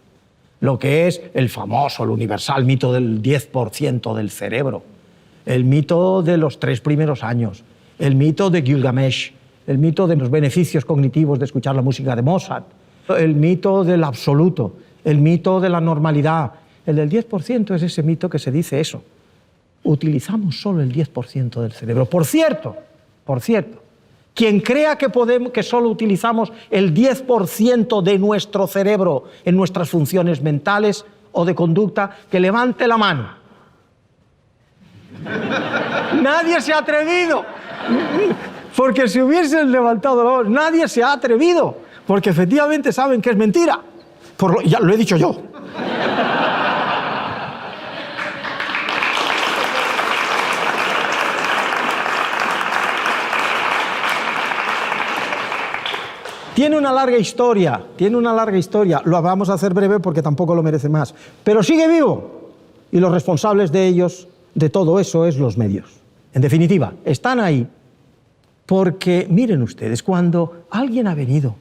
Lo que es el famoso, el universal mito del 10% del cerebro. El mito de los 3 primeros años. El mito de Gilgamesh. El mito de los beneficios cognitivos de escuchar la música de Mozart. El mito del absoluto. El mito de la normalidad. El del 10% es ese mito que se dice eso. Utilizamos solo el 10% del cerebro. Por cierto, quien crea que solo utilizamos el 10% de nuestro cerebro en nuestras funciones mentales o de conducta, que levante la mano. Nadie se ha atrevido. Porque si hubiesen levantado la mano, nadie se ha atrevido. Porque efectivamente saben que es mentira. Ya lo he dicho yo. Tiene una larga historia. Lo vamos a hacer breve porque tampoco lo merece más. Pero sigue vivo. Y los responsables de ellos, de todo eso, es los medios. En definitiva, están ahí porque, miren ustedes, cuando alguien ha venido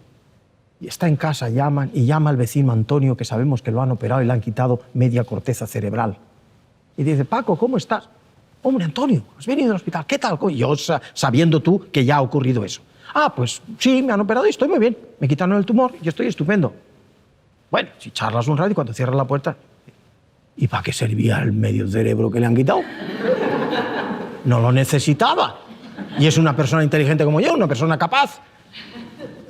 y está en casa, llama al vecino Antonio, que sabemos que lo han operado y le han quitado media corteza cerebral. Y dice, Paco, ¿cómo estás? Hombre, Antonio, has venido al hospital, ¿qué tal? Y yo sabiendo tú que ya ha ocurrido eso. Ah, pues sí, me han operado y estoy muy bien. Me quitaron el tumor y estoy estupendo. Bueno, si charlas un rato y cuando cierras la puerta... ¿Y para qué servía el medio cerebro que le han quitado? No lo necesitaba. Y es una persona inteligente como yo, una persona capaz.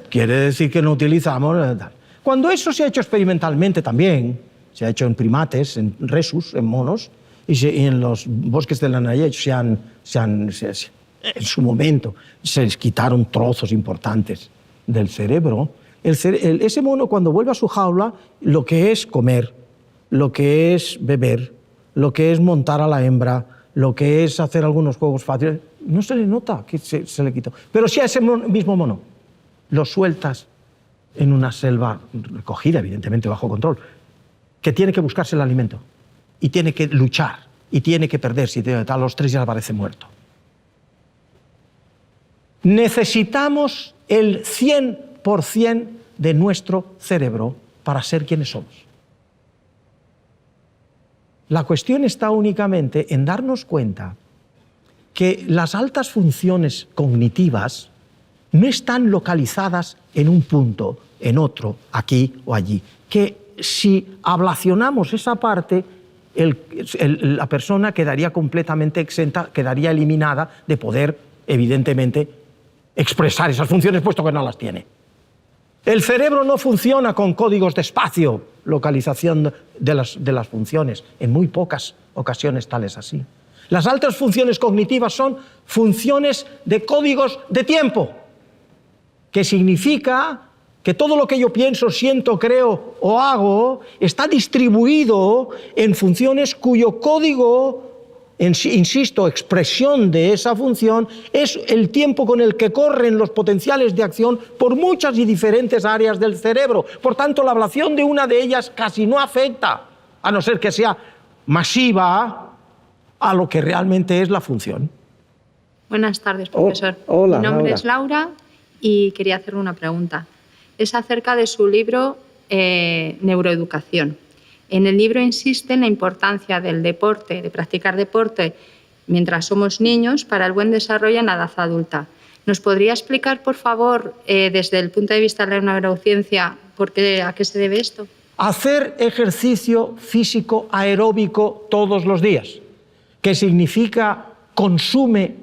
Quiere decir que no utilizamos... Cuando eso se ha hecho experimentalmente también, se ha hecho en primates, en resus, en monos, y en los bosques de la Nayef en su momento se les quitaron trozos importantes del cerebro. Ese mono, cuando vuelve a su jaula, lo que es comer, lo que es beber, lo que es montar a la hembra, lo que es hacer algunos juegos fáciles, no se le nota que se le quitó. Pero si a ese mismo mono lo sueltas en una selva recogida, evidentemente bajo control, que tiene que buscarse el alimento y tiene que luchar y tiene que perderse, y a los 3 días aparece muerto. Necesitamos el 100% de nuestro cerebro para ser quienes somos. La cuestión está únicamente en darnos cuenta que las altas funciones cognitivas no están localizadas en un punto, en otro, aquí o allí. Que si ablacionamos esa parte, la persona quedaría completamente exenta, quedaría eliminada de poder, evidentemente, expresar esas funciones, puesto que no las tiene. El cerebro no funciona con códigos de espacio, localización de las funciones, en muy pocas ocasiones tal es así. Las altas funciones cognitivas son funciones de códigos de tiempo, que significa que todo lo que yo pienso, siento, creo o hago está distribuido en funciones cuyo código, insisto, expresión de esa función, es el tiempo con el que corren los potenciales de acción por muchas y diferentes áreas del cerebro. Por tanto, la ablación de una de ellas casi no afecta, a no ser que sea masiva, a lo que realmente es la función. Buenas tardes, profesor. Hola, Mi nombre Laura. es Laura y quería hacerle una pregunta. Es acerca de su libro Neuroeducación. En el libro insiste en la importancia del deporte, de practicar deporte mientras somos niños para el buen desarrollo en la edad adulta. ¿Nos podría explicar, por favor, desde el punto de vista de la neurociencia, a qué se debe esto? Hacer ejercicio físico aeróbico todos los días, que significa consume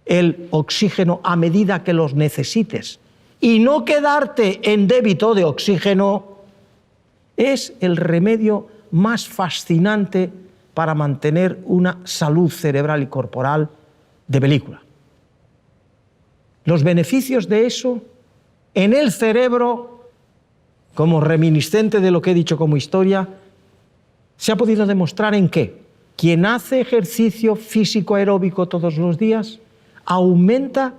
el oxígeno a medida que los necesites y no quedarte en débito de oxígeno, es el remedio más fascinante para mantener una salud cerebral y corporal de película. Los beneficios de eso en el cerebro, como reminiscente de lo que he dicho como historia, se ha podido demostrar en que quien hace ejercicio físico aeróbico todos los días aumenta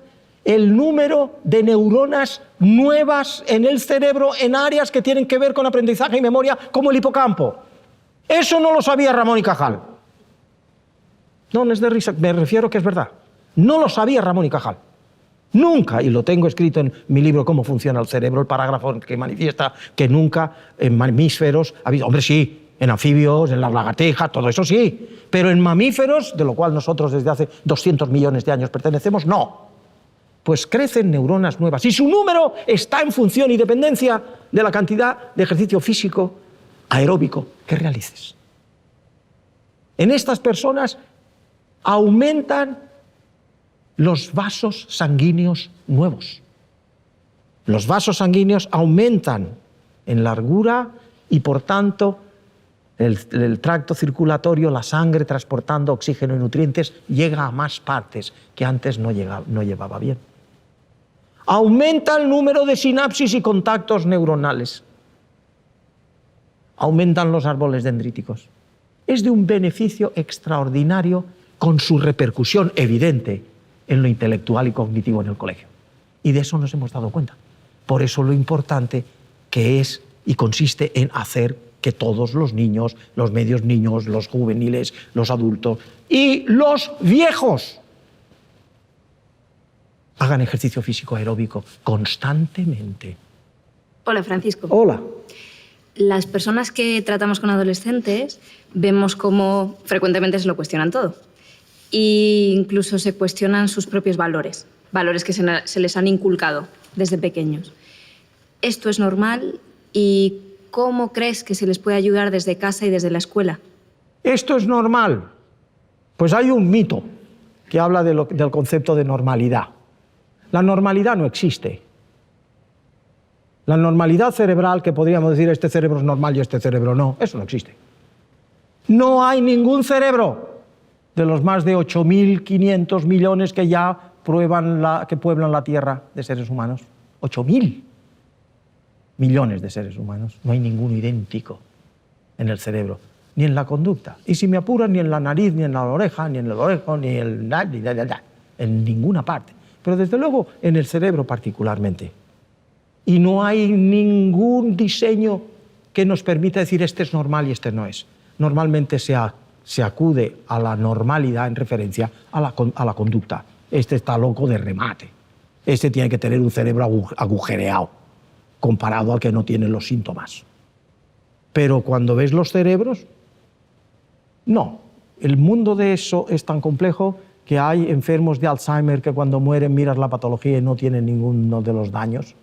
el número de neuronas nuevas en el cerebro en áreas que tienen que ver con aprendizaje y memoria, como el hipocampo. Eso no lo sabía Ramón y Cajal. No es de risa, me refiero que es verdad. No lo sabía Ramón y Cajal. Nunca, y lo tengo escrito en mi libro Cómo funciona el cerebro, el parágrafo que manifiesta que nunca en mamíferos ha habido, hombre sí, en anfibios, en las lagartijas, todo eso sí, pero en mamíferos, de lo cual nosotros desde hace 200 millones de años pertenecemos, no. Pues crecen neuronas nuevas y su número está en función y dependencia de la cantidad de ejercicio físico aeróbico que realices. En estas personas aumentan los vasos sanguíneos nuevos. Los vasos sanguíneos aumentan en largura y, por tanto, el tracto circulatorio, la sangre transportando oxígeno y nutrientes, llega a más partes que antes no llevaba bien. Aumenta el número de sinapsis y contactos neuronales. Aumentan los árboles dendríticos. Es de un beneficio extraordinario con su repercusión evidente en lo intelectual y cognitivo en el colegio. Y de eso nos hemos dado cuenta. Por eso lo importante que es y consiste en hacer que todos los niños, los medios niños, los juveniles, los adultos y los viejos hagan ejercicio físico aeróbico constantemente. Hola, Francisco. Hola. Las personas que tratamos con adolescentes vemos cómo frecuentemente se lo cuestionan todo. e incluso se cuestionan sus propios valores, valores que se les han inculcado desde pequeños. ¿Esto es normal y cómo crees que se les puede ayudar desde casa y desde la escuela? ¿Esto es normal? Pues hay un mito que habla del concepto de normalidad. La normalidad no existe. La normalidad cerebral, que podríamos decir este cerebro es normal y este cerebro no, eso no existe. No hay ningún cerebro de los más de 8.500 millones que ya pueblan la Tierra de seres humanos. 8.000 millones de seres humanos. No hay ninguno idéntico en el cerebro, ni en la conducta. Y si me apuran, ni en la nariz, ni en la oreja, ni en el orejo, ni en ninguna parte. Pero desde luego en el cerebro particularmente. Y no hay ningún diseño que nos permita decir este es normal y este no es. Normalmente se acude a la normalidad en referencia a la conducta. Este está loco de remate. Este tiene que tener un cerebro agujereado comparado al que no tiene los síntomas. Pero cuando ves los cerebros, no. El mundo de eso es tan complejo que hay enfermos de Alzheimer que cuando mueren miras la patología y no tienen ninguno de los daños.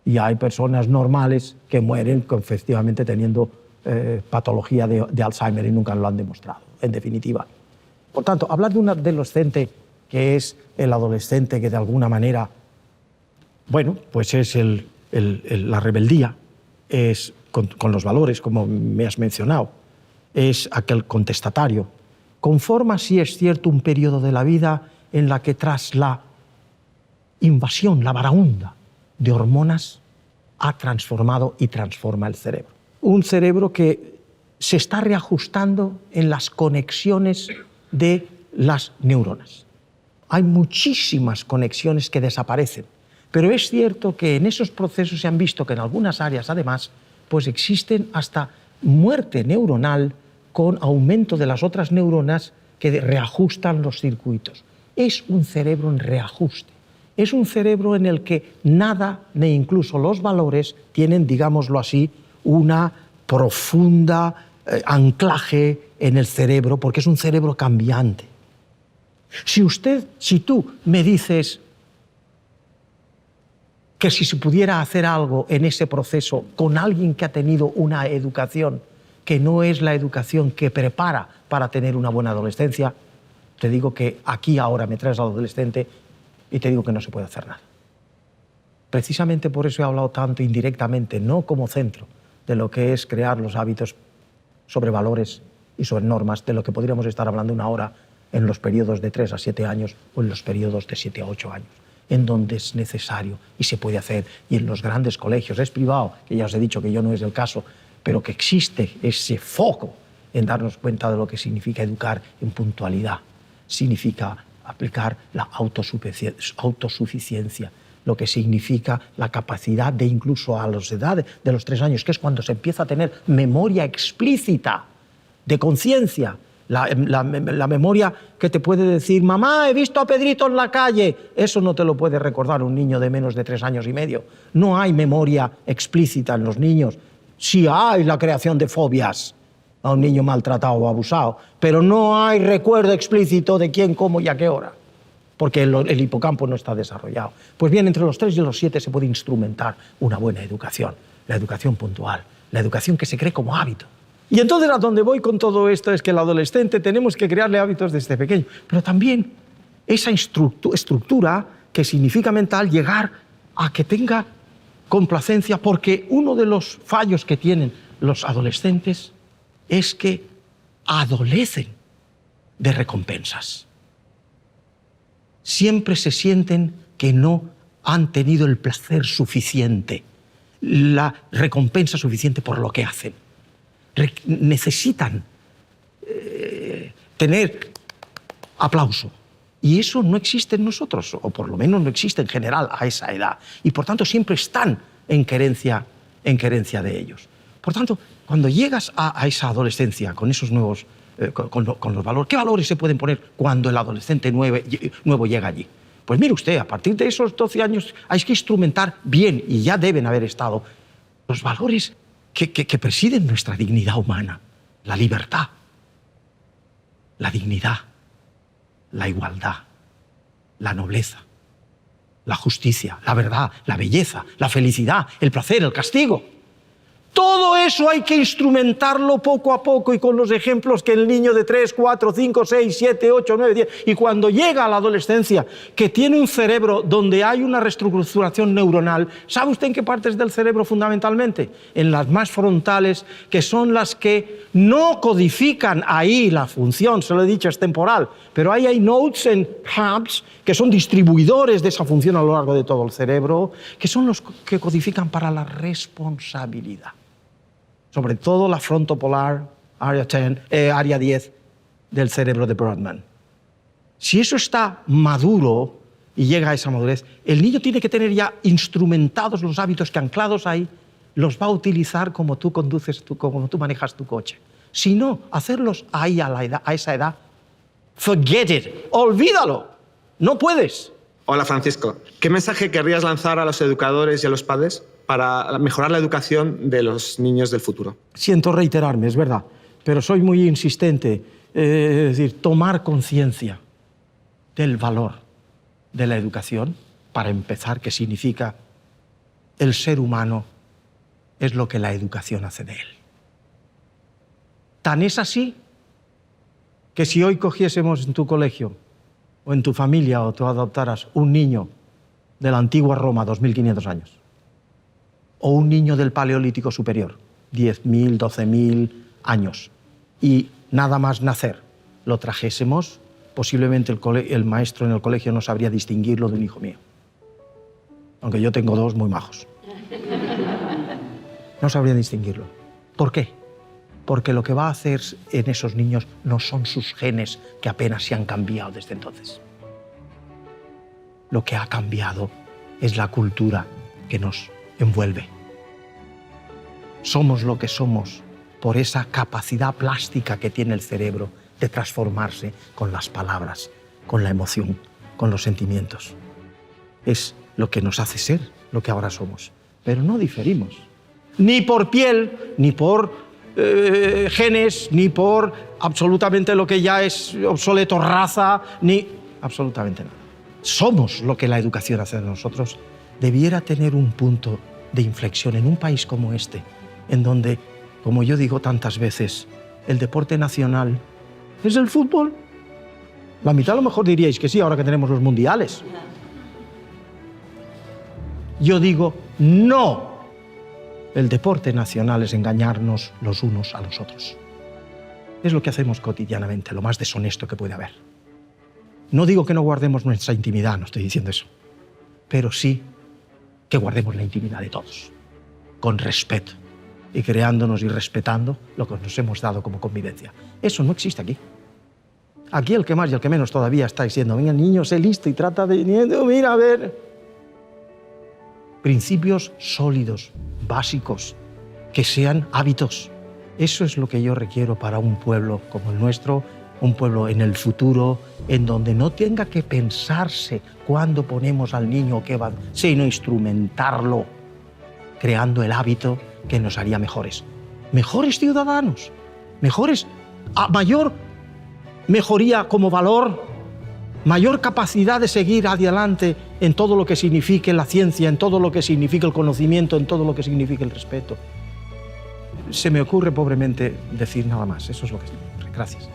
Y hay personas normales que mueren efectivamente teniendo patología de Alzheimer y nunca lo han demostrado, en definitiva. Por tanto, hablar de un adolescente que es el adolescente que de alguna manera, bueno, pues es la rebeldía, es con los valores, como me has mencionado, es aquel contestatario. Conforma, sí es cierto, un periodo de la vida en la que tras la invasión, la varaunda de hormonas, ha transformado y transforma el cerebro. Un cerebro que se está reajustando en las conexiones de las neuronas. Hay muchísimas conexiones que desaparecen, pero es cierto que en esos procesos se han visto que en algunas áreas, además, pues existen hasta muerte neuronal con aumento de las otras neuronas que reajustan los circuitos. Es un cerebro en reajuste. Es un cerebro en el que nada, ni incluso los valores, tienen, digámoslo así, una profunda anclaje en el cerebro, porque es un cerebro cambiante. Si tú me dices que si se pudiera hacer algo en ese proceso con alguien que ha tenido una educación que no es la educación que prepara para tener una buena adolescencia, te digo que aquí ahora me traes al adolescente y te digo que no se puede hacer nada. Precisamente por eso he hablado tanto indirectamente, no como centro de lo que es crear los hábitos sobre valores y sobre normas, de lo que podríamos estar hablando una hora en los periodos de 3 a 7 años o en los periodos de 7 a 8 años, en donde es necesario y se puede hacer. Y en los grandes colegios, es privado, que ya os he dicho que yo no es el caso, pero que existe ese foco en darnos cuenta de lo que significa educar en puntualidad, significa aplicar la autosuficiencia, lo que significa la capacidad de incluso a las edades de los 3 años, que es cuando se empieza a tener memoria explícita de conciencia, la memoria que te puede decir, mamá, he visto a Pedrito en la calle. Eso no te lo puede recordar un niño de menos de 3 años y medio. No hay memoria explícita en los niños. Sí hay la creación de fobias a un niño maltratado o abusado, pero no hay recuerdo explícito de quién, cómo y a qué hora, porque el hipocampo no está desarrollado. Pues bien, entre los 3 y los 7 se puede instrumentar una buena educación, la educación puntual, la educación que se cree como hábito. Y entonces a donde voy con todo esto es que el adolescente tenemos que crearle hábitos desde pequeño, pero también esa estructura que significa mental llegar a que tenga complacencia, porque uno de los fallos que tienen los adolescentes es que adolecen de recompensas. Siempre se sienten que no han tenido el placer suficiente, la recompensa suficiente por lo que hacen. Necesitan tener aplauso. Y eso no existe en nosotros, o por lo menos no existe en general a esa edad. Y por tanto siempre están en querencia de ellos. Por tanto, cuando llegas a esa adolescencia con esos nuevos, con los valores, ¿qué valores se pueden poner cuando el adolescente nuevo llega allí? Pues mire usted, a partir de esos 12 años hay que instrumentar bien, y ya deben haber estado, los valores que presiden nuestra dignidad humana, la libertad, la dignidad, la igualdad, la nobleza, la justicia, la verdad, la belleza, la felicidad, el placer, el castigo. Todo eso hay que instrumentarlo poco a poco y con los ejemplos que el niño de 3, 4, 5, 6, 7, 8, 9, 10... Y cuando llega a la adolescencia, que tiene un cerebro donde hay una reestructuración neuronal, ¿sabe usted en qué partes del cerebro fundamentalmente? En las más frontales, que son las que no codifican ahí la función, se lo he dicho, es temporal, pero ahí hay nodes en hubs, que son distribuidores de esa función a lo largo de todo el cerebro, que son los que codifican para la responsabilidad. Sobre todo la frontopolar, área 10 del cerebro de Brodmann. Si eso está maduro y llega a esa madurez, el niño tiene que tener ya instrumentados los hábitos que anclados ahí, los va a utilizar como tú conduces, como tú manejas tu coche. Si no, hacerlos ahí a esa edad, forget it, olvídalo, no puedes. Hola Francisco, ¿qué mensaje querrías lanzar a los educadores y a los padres para mejorar la educación de los niños del futuro? Siento reiterarme, es verdad, pero soy muy insistente. Es decir, tomar conciencia del valor de la educación, para empezar, que significa el ser humano es lo que la educación hace de él. Tan es así que si hoy cogiésemos en tu colegio o en tu familia o tú adoptaras un niño de la antigua Roma, 2500 años, o un niño del Paleolítico Superior, 10.000, 12.000 años, y nada más nacer, lo trajésemos, posiblemente el maestro en el colegio no sabría distinguirlo de un hijo mío. Aunque yo tengo dos muy majos. No sabría distinguirlo. ¿Por qué? Porque lo que va a hacer en esos niños no son sus genes, que apenas se han cambiado desde entonces. Lo que ha cambiado es la cultura que nos envuelve. Somos lo que somos por esa capacidad plástica que tiene el cerebro de transformarse con las palabras, con la emoción, con los sentimientos. Es lo que nos hace ser lo que ahora somos. Pero no diferimos. Ni por piel, ni por genes, ni por absolutamente lo que ya es obsoleto, raza, ni absolutamente nada. Somos lo que la educación hace de nosotros. Debiera tener un punto de inflexión en un país como este, en donde, como yo digo tantas veces, el deporte nacional es el fútbol. La mitad a lo mejor diríais que sí, ahora que tenemos los mundiales. Yo digo, no. El deporte nacional es engañarnos los unos a los otros. Es lo que hacemos cotidianamente, lo más deshonesto que puede haber. No digo que no guardemos nuestra intimidad, no estoy diciendo eso, pero sí que guardemos la intimidad de todos, con respeto, y creándonos y respetando lo que nos hemos dado como convivencia. Eso no existe aquí. Aquí el que más y el que menos todavía está diciendo, venga niño, sé listo y trata de... Mira, a ver... Principios sólidos, básicos, que sean hábitos. Eso es lo que yo requiero para un pueblo como el nuestro, un pueblo en el futuro, en donde no tenga que pensarse cuándo ponemos al niño qué va, sino instrumentarlo, creando el hábito que nos haría mejores. Mejores ciudadanos, mejores, a mayor mejoría como valor, mayor capacidad de seguir adelante en todo lo que signifique la ciencia, en todo lo que signifique el conocimiento, en todo lo que signifique el respeto. Se me ocurre pobremente decir nada más. Eso es lo que se me ocurre. Gracias.